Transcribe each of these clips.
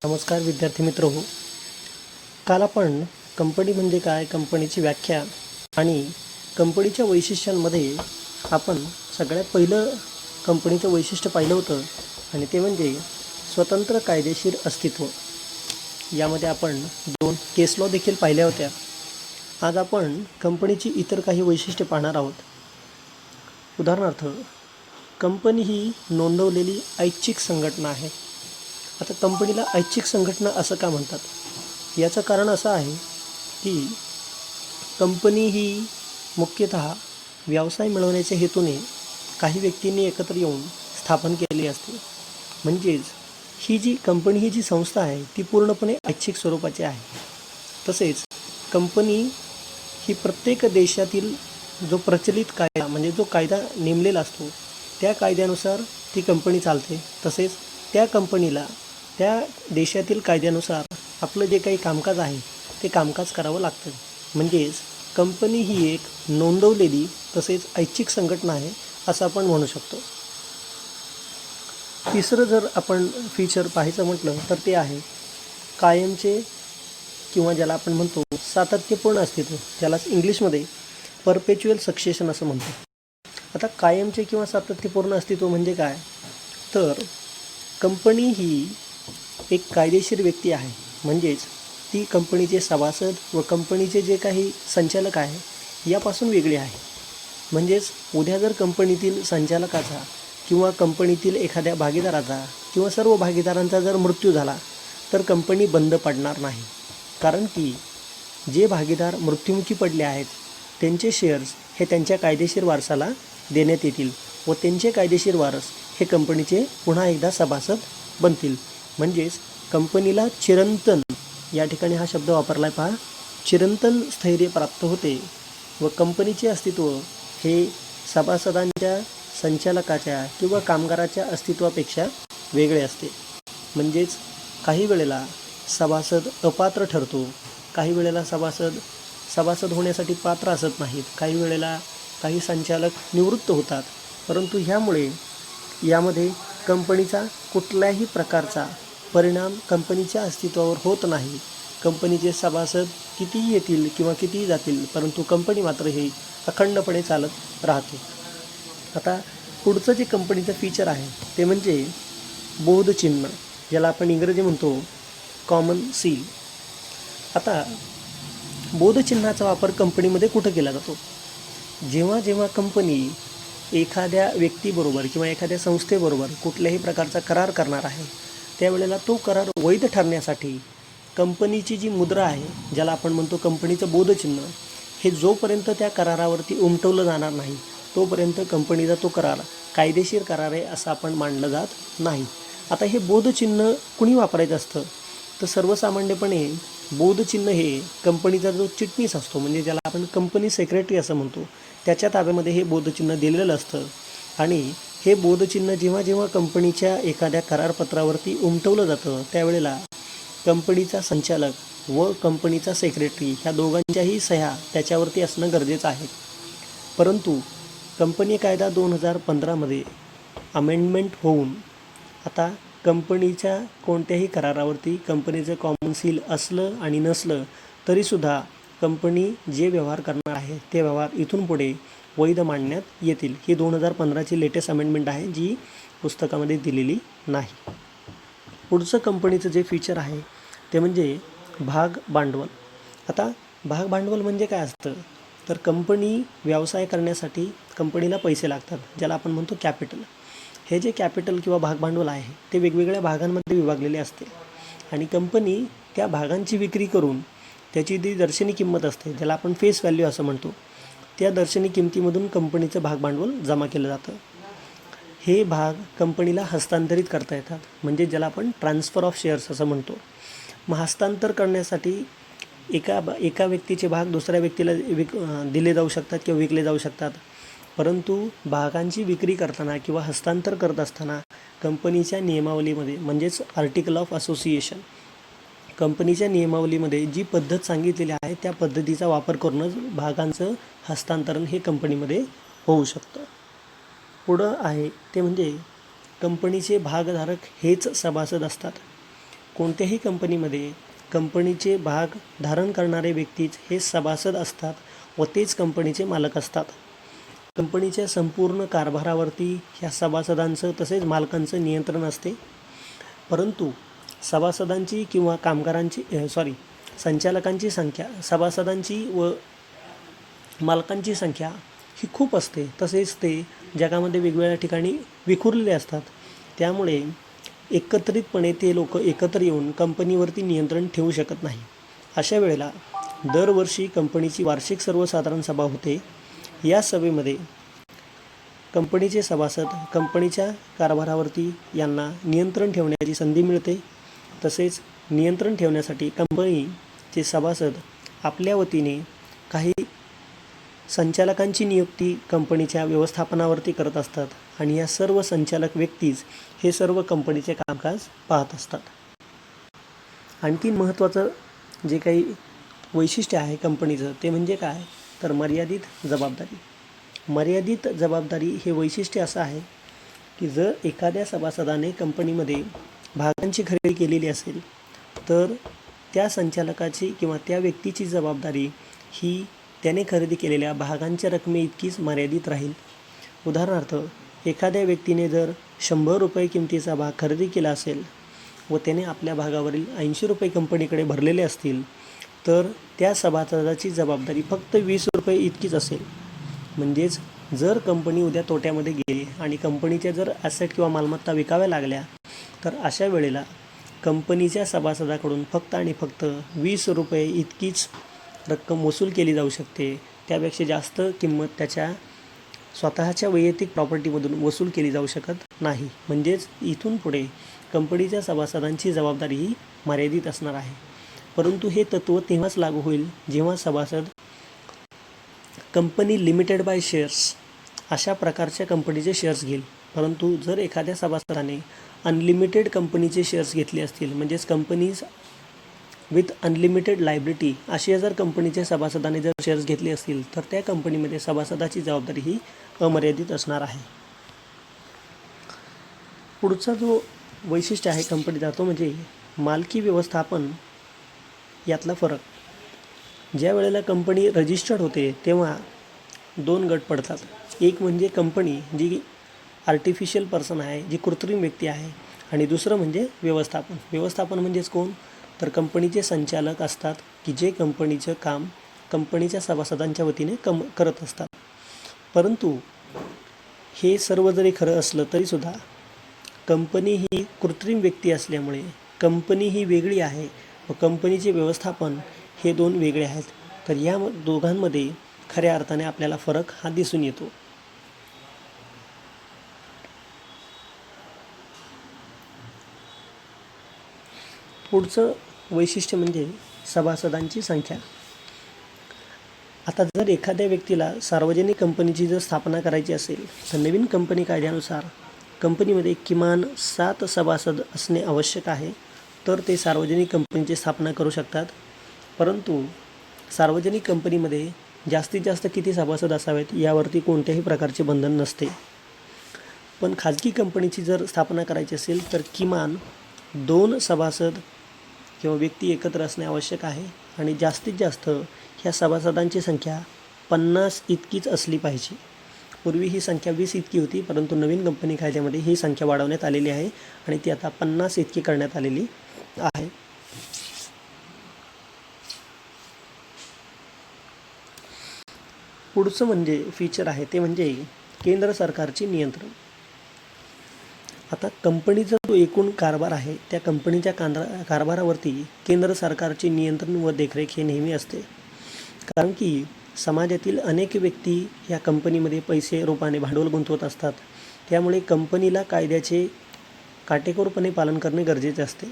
नमस्कार विद्यार्थी मित्र हो. काल आपण कंपनी म्हणजे काय, कंपनीची व्याख्या आणि कंपनीच्या वैशिष्ट्यांमध्ये आपण सगळ्यात पहिलं कंपनीचं वैशिष्ट्य पाहिलं होतं आणि ते म्हणजे स्वतंत्र कायदेशीर अस्तित्व. यामध्ये आपण 2 केस लॉ देखील पाहिल्या होत्या. आज आपण कंपनीची इतर काही वैशिष्ट्ये पाहणार आहोत. उदाहरणार्थ, कंपनी ही नोंदवलेली ऐच्छिक संघटना आहे. आता कंपनीला ऐच्छिक संघटना असं का म्हणतात? याचं कारण असं आहे की कंपनी ही मुख्यतः व्यवसाय मिळवण्याच्या हेतूने काही व्यक्तींनी एकत्र येऊन स्थापन केली असते. म्हणजेच ही जी संस्था आहे ती पूर्णपणे ऐच्छिक स्वरूपाची आहे. तसेच कंपनी ही प्रत्येक देशातील जो प्रचलित कायदा म्हणजे जो कायदा नेमलेला असतो त्या कायद्यानुसार ती कंपनी चालते. तसेच त्या कंपनीला त्या देशातील कायद्यानुसार आपलं जे काही कामकाज आहे ते कामकाज करावं लागतं. म्हणजेच कंपनी ही एक नोंदवलेली तसेच ऐच्छिक संघटना आहे असं आपण म्हणू शकतो. तिसरं जर आपण फीचर पाहायचं म्हटलं तर ते आहे कायमचे किंवा ज्याला आपण म्हणतो सातत्यपूर्ण अस्तित्व, ज्यालाच इंग्लिशमध्ये परपेच्युअल सक्सेशन असं म्हणतो. आता कायमचे किंवा सातत्यपूर्ण अस्तित्व म्हणजे काय? तर कंपनी ही एक कायदेशीर व्यक्ती आहे. म्हणजेच ती कंपनीचे सभासद व कंपनीचे जे काही संचालक आहे यापासून वेगळी आहे. म्हणजेच उद्या जर कंपनीतील संचालकाचा किंवा कंपनीतील एखाद्या भागीदाराचा किंवा सर्व भागीदारांचा जर मृत्यू झाला तर कंपनी बंद पडणार नाही. कारण की जे भागीदार मृत्युमुखी पडले आहेत त्यांचे शेअर्स हे त्यांच्या कायदेशीर वारसाला देण्यात येतील व त्यांचे कायदेशीर वारस हे कंपनीचे पुन्हा एकदा सभासद बनतील. म्हणजेच कंपनीला चिरंतन, या ठिकाणी हा शब्द वापरला आहे पहा, चिरंतन स्थैर्य प्राप्त होते व कंपनीचे अस्तित्व हे सभासदांच्या, संचालकाच्या किंवा कामगाराच्या अस्तित्वापेक्षा वेगळे असते. म्हणजेच काही वेळेला सभासद अपात्र ठरतो, काही वेळेला सभासद होण्यासाठी पात्र असत नाहीत, काही वेळेला काही संचालक निवृत्त होतात. परंतु ह्यामुळे यामध्ये कंपनीचा कुठल्याही प्रकारचा परिणाम कंपनीच्या अस्तित्वावर होत नाही. कंपनीचे सभासद कितीही येतील किंवा कितीही जातील परंतु कंपनी मात्र हे अखंडपणे चालत राहते. आता पुढचं जे कंपनीचं फीचर आहे ते म्हणजे बोधचिन्ह, ज्याला आपण इंग्रजी म्हणतो कॉमन सील. आता बोधचिन्हाचा वापर कंपनीमध्ये कुठं केला जातो? जेव्हा कंपनी एखाद्या व्यक्तीबरोबर किंवा एखाद्या संस्थेबरोबर कुठल्याही प्रकारचा करार करणार आहे त्यावेळेला तो करार वैध ठरण्यासाठी कंपनीची जी मुद्रा आहे, ज्याला आपण म्हणतो कंपनीचं बोधचिन्ह, हे जोपर्यंत त्या करारावरती उमटवलं जाणार नाही तोपर्यंत कंपनीचा तो करार कायदेशीर करार आहे असं आपण मानलं जात नाही. आता हे बोधचिन्ह कुणी वापरायचं असतं? तर सर्वसामान्यपणे बोधचिन्ह हे कंपनीचा जो चिटणीस असतो म्हणजे ज्याला आपण कंपनी सेक्रेटरी असं म्हणतो त्याच्या ताब्यामध्ये हे बोधचिन्ह दिलेलं असतं. आणि हे बोधचिन्ह जेव्हा कंपनीच्या एखाद्या करारपत्रावरती उमटवलं जातं त्यावेळेला कंपनीचा संचालक व कंपनीचा सेक्रेटरी ह्या दोघांच्याही सह्या त्याच्यावरती असणं गरजेचं आहे. परंतु कंपनी कायदा 2015मध्ये अमेंडमेंट होऊन आता कंपनीच्या कोणत्याही करारावरती कंपनीचं कॉमन सील असलं आणि नसलं तरीसुद्धा कंपनी जे व्यवहार करणार आहे ते व्यवहार इथून पुढे वैध मानण्यात येतील. ही 2015ची लेटेस्ट अमेंडमेंट आहे जी पुस्तकामध्ये दिलेली नाही. पुढचं कंपनीचं जे फीचर आहे ते म्हणजे भाग भांडवल. आता भाग भांडवल म्हणजे काय असतं? तर कंपनी व्यवसाय करण्यासाठी कंपनीला पैसे लागतात, ज्याला आपण म्हणतो कॅपिटल. हे जे कॅपिटल किंवा भाग भांडवल आहे ते वेगवेगळ्या भागांमध्ये विभागलेले असते आणि कंपनी त्या भागांची विक्री करून त्याची जी दर्शनी किंमत असते ज्याला आपण फेस व्हॅल्यू असं म्हणतो त्या दर्शनी किमतीमधून कंपनीचं भाग भांडवल जमा केलं जातं. हे भाग कंपनीला हस्तांतरित करता येतात म्हणजे ज्याला आपण ट्रान्सफर ऑफ शेअर्स असं म्हणतो. मग हस्तांतर करण्यासाठी एका व्यक्तीचे भाग दुसऱ्या व्यक्तीला दिले जाऊ शकतात किंवा विकले जाऊ शकतात. परंतु भागांची विक्री करताना किंवा हस्तांतर करत असताना कंपनीच्या नियमावलीमध्ये म्हणजेच आर्टिकल ऑफ असोसिएशन, कंपनीच्या नियमावलीमध्ये जी पद्धत सांगितलेली आहे त्या पद्धतीचा वापर करूनच भागांचं हस्तांतरण हे कंपनीमध्ये होऊ शकतं. पुढं आहे ते म्हणजे कंपनीचे भागधारक हेच सभासद असतात. कोणत्याही कंपनीमध्ये कंपनीचे भाग धारण करणारे व्यक्तीच हे सभासद असतात व तेच कंपनीचे मालक असतात. कंपनीच्या संपूर्ण कारभारावरती ह्या सभासदांचं तसेच मालकांचं नियंत्रण असते. परंतु सभासदांची किंवा संचालकांची संख्या, सभासदांची व मालकांची संख्या ही खूप असते. तसेच ते जगामध्ये वेगवेगळ्या ठिकाणी विखुरलेले असतात. त्यामुळे एकत्रितपणे ते लोक एकत्र येऊन कंपनीवरती नियंत्रण ठेवू शकत नाही. अशा वेळेला दरवर्षी कंपनीची वार्षिक सर्वसाधारण सभा होते. या सभेमध्ये कंपनीचे सभासद कंपनीच्या कारभारावरती यांना नियंत्रण ठेवण्याची संधी मिळते. तसेच नियंत्रण ठेवण्यासाठी कंपनीचे सभासद आपल्या वतीने काही संचालकांची नियुक्ती कंपनीच्या व्यवस्थापनावरती करत असतात आणि या सर्व संचालक व्यक्तीच हे सर्व कंपनीचे कामकाज पाहत असतात. आणखीन महत्त्वाचं जे काही वैशिष्ट्य आहे कंपनीचं ते म्हणजे काय, तर मर्यादित जबाबदारी. मर्यादित जबाबदारी हे वैशिष्ट्य असं आहे की जर एखाद्या सभासदाने कंपनीमध्ये भागांची खरेदी केलेली असेल तर त्या संचालकाची किंवा त्या व्यक्तीची जबाबदारी ही त्याने खरेदी केलेल्या भागांच्या रकमेइतकीच मर्यादित राहील. उदाहरणार्थ, एखाद्या व्यक्तीने जर 100 रुपये किमतीचा भाग खरेदी केला असेल व त्याने आपल्या भागावरील 80 रुपये कंपनीकडे भरलेले असतील तर त्या सभासदाची जबाबदारी फक्त 20 रुपये इतकीच असेल. म्हणजेच जर कंपनी उद्या तोट्यामध्ये गेली आणि कंपनीच्या जर ॲसेट किंवा मालमत्ता विकाव्या लागल्या तर अशा वेळेला कंपनीच्या सभासदाकडून फक्त आणि फक्त 20 रुपये इतकीच रक्कम वसूल केली जाऊ शकते. त्यापेक्षा जास्त किंमत त्याच्या स्वतःच्या वैयक्तिक प्रॉपर्टीमधून वसूल केली जाऊ शकत नाही. म्हणजेच इथून पुढे कंपनीच्या सभासदांची जबाबदारी ही मर्यादित असणार आहे. परंतु हे तत्त्व तेव्हाच लागू होईल जेव्हा सभासद कंपनी लिमिटेड बाय शेअर्स अशा प्रकारच्या कंपनीचे शेअर्स घेईल. परंतु जर एखाद्या सभासदाने अनलिमिटेड कंपनीचे शेअर्स घेतले असतील, म्हणजेच कंपनीज विथ अनलिमिटेड लायबिलिटी अशी जर कंपनीच्या सभासदाने जर शेअर्स घेतले असतील तर त्या कंपनीमध्ये सभासदाची जबाबदारी ही अमर्यादित असणार आहे. पुढचा जो वैशिष्ट्य आहे कंपनीचा तो म्हणजे मालकी व्यवस्थापन यातला फरक. ज्या वेळेला कंपनी रजिस्टर्ड होते तेव्हा 2 गट पडतात. एक म्हणजे कंपनी जी आर्टिफिशियल पर्सन आहे, जी कृत्रिम व्यक्ती आहे, आणि दुसरं म्हणजे व्यवस्थापन. व्यवस्थापन म्हणजेच कोण, तर कंपनीचे संचालक असतात की जे कंपनीचं काम कंपनीच्या सभासदांच्या वतीने करत असतात. परंतु हे सर्व जरी खरं असलं तरीसुद्धा कंपनी ही कृत्रिम व्यक्ती असल्यामुळे कंपनी ही वेगळी आहे व कंपनीचे व्यवस्थापन हे 2 वेगळे आहेत. तर या दोघांमध्ये खऱ्या अर्थाने आपल्याला फरक हा दिसून येतो. पुढचं वैशिष्ट्य म्हणजे सभासदांची संख्या. आता जर एखाद्या व्यक्तीला सार्वजनिक कंपनीची जर स्थापना करायची असेल तर नवीन कंपनी कायद्यानुसार कंपनीमध्ये किमान 7 सभासद असणे आवश्यक आहे, तर ते सार्वजनिक कंपनीची स्थापना करू शकतात. परंतु सार्वजनिक कंपनीमध्ये जास्तीत जास्त किती सभासद असावेत यावरती कोणत्याही प्रकारचे बंधन नसते. पण खाजगी कंपनीची जर स्थापना करायची असेल तर किमान 2 सभासद किंवा व्यक्ती एकत्र असणे आवश्यक आहे आणि जास्तीत जास्त ह्या सभासदांची संख्या 50 इतकीच असली पाहिजे. पूर्वी ही संख्या 20 इतकी होती, परंतु नवीन कंपनी कायद्यामध्ये ही संख्या वाढवण्यात आलेली आहे आणि ती आता 50 इतकी करण्यात आलेली आहे. पुढचं म्हणजे फीचर आहे ते म्हणजे केंद्र सरकारची नियंत्रण. आता कंपनीचा जो एकूण कारभार आहे त्या कंपनीच्या कारभारावरती केंद्र सरकारचे नियंत्रण व देखरेख हे नेहमी असते. कारण की समाजातील अनेक व्यक्ती या कंपनीमध्ये पैसे रूपाने भांडवल गुंतवत असतात. त्यामुळे कंपनीला कायद्याचे काटेकोरपणे पालन करणे गरजेचे असते.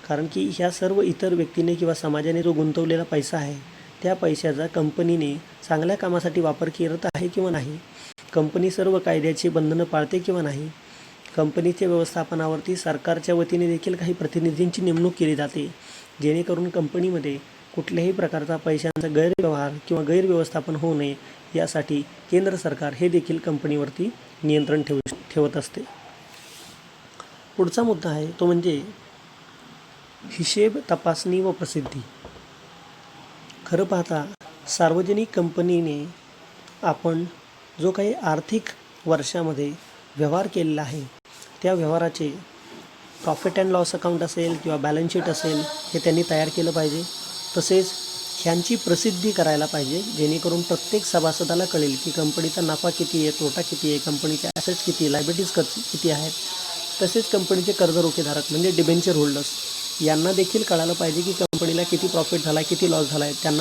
कारण की ह्या सर्व इतर व्यक्तीने किंवा समाजाने जो गुंतवलेला पैसा आहे त्या पैशाचा कंपनीने चांगल्या कामासाठी वापर करत आहे किंवा नाही, कंपनी सर्व कायद्याची बंधनं पाळते किंवा नाही, कंपनीच्या व्यवस्थापनावरती सरकारच्या वतीने देखील काही प्रतिनिधींची नेमणूक केली जाते, जेणेकरून कंपनीमध्ये कुठल्याही प्रकारचा पैशांचा गैरव्यवहार किंवा गैरव्यवस्थापन होऊ नये यासाठी केंद्र सरकार हे देखील कंपनीवरती नियंत्रण ठेवत असते. पुढचा मुद्दा आहे तो म्हणजे हिशेब तपासणी व प्रसिद्धी. खरं पाहता सार्वजनिक कंपनीने आपण जो काही आर्थिक वर्षामध्ये व्यवहार केलेला आहे त्या व्यवहाराचे प्रॉफिट अँड लॉस अकाउंट असेल किंवा बॅलन्स शीट असेल हे त्यांनी तयार केलं पाहिजे. तसेच ह्यांची प्रसिद्धी करायला पाहिजे जेणेकरून प्रत्येक सभासदाला कळेल की कंपनीचा नफा किती आहे, तोटा किती आहे, कंपनीचे ॲसेट्स किती, लायबिलिटीज किती आहेत. तसेच कंपनीचे कर्जरोखेधारक म्हणजे डिबेंचर होल्डर्स यांना देखील कळायला पाहिजे की कंपनीला किती प्रॉफिट झाला, किती लॉस झाला आहे. त्यांना